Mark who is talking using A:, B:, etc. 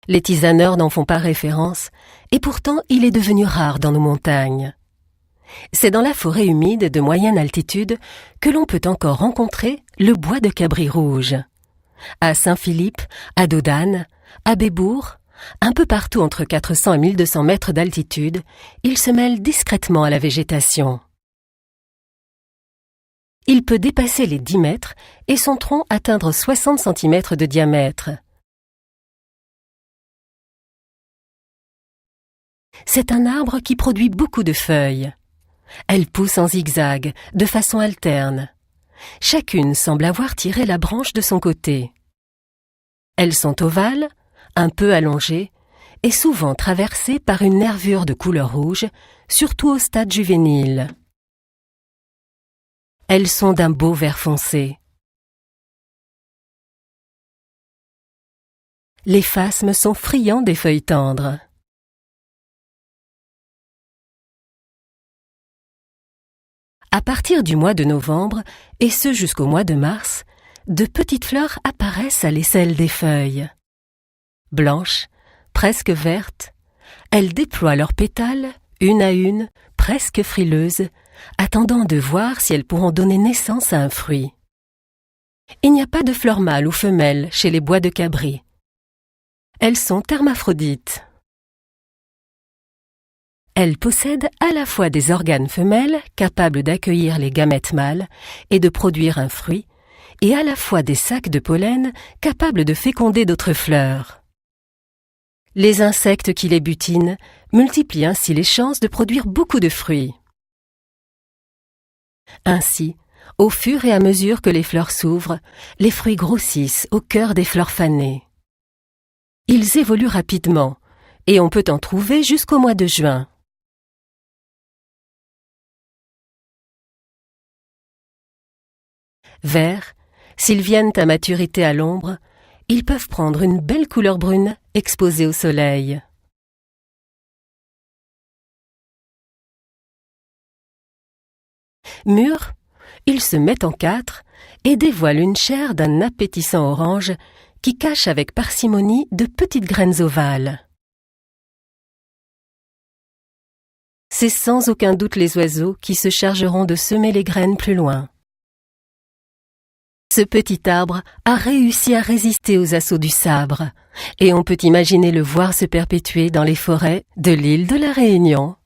A: Les tisaneurs n'en font pas référence, et pourtant il est devenu rare dans nos montagnes. C'est dans la forêt humide de moyenne altitude que l'on peut encore rencontrer le bois de cabri rouge. À Saint-Philippe, à Dodane, à Bébourg, un peu partout entre 400 et 1200 mètres d'altitude, il se mêle discrètement à la végétation. Il peut dépasser les 10 mètres et son tronc atteindre 60 cm de diamètre. C'est un arbre qui produit beaucoup de feuilles. Elles poussent en zigzag, de façon alterne. Chacune semble avoir tiré la branche de son côté. Elles sont ovales, un peu allongées, et souvent traversées par une nervure de couleur rouge, surtout au stade juvénile. Elles sont d'un beau vert foncé. Les phasmes sont friands des feuilles tendres. À partir du mois de novembre, et ce jusqu'au mois de mars, de petites fleurs apparaissent à l'aisselle des feuilles. Blanches, presque vertes, elles déploient leurs pétales, une à une, presque frileuses, attendant de voir si elles pourront donner naissance à un fruit. Il n'y a pas de fleurs mâles ou femelles chez les bois de cabri. Elles sont hermaphrodites. Elles possèdent à la fois des organes femelles capables d'accueillir les gamètes mâles et de produire un fruit, et à la fois des sacs de pollen capables de féconder d'autres fleurs. Les insectes qui les butinent multiplient ainsi les chances de produire beaucoup de fruits. Ainsi, au fur et à mesure que les fleurs s'ouvrent, les fruits grossissent au cœur des fleurs fanées. Ils évoluent rapidement, et on peut en trouver jusqu'au mois de juin. Verts, s'ils viennent à maturité à l'ombre, ils peuvent prendre une belle couleur brune exposée au soleil. Mûrs, ils se mettent en 4 et dévoilent une chair d'un appétissant orange qui cache avec parcimonie de petites graines ovales. C'est sans aucun doute les oiseaux qui se chargeront de semer les graines plus loin. Ce petit arbre a réussi à résister aux assauts du sabre, et on peut imaginer le voir se perpétuer dans les forêts de l'île de la Réunion.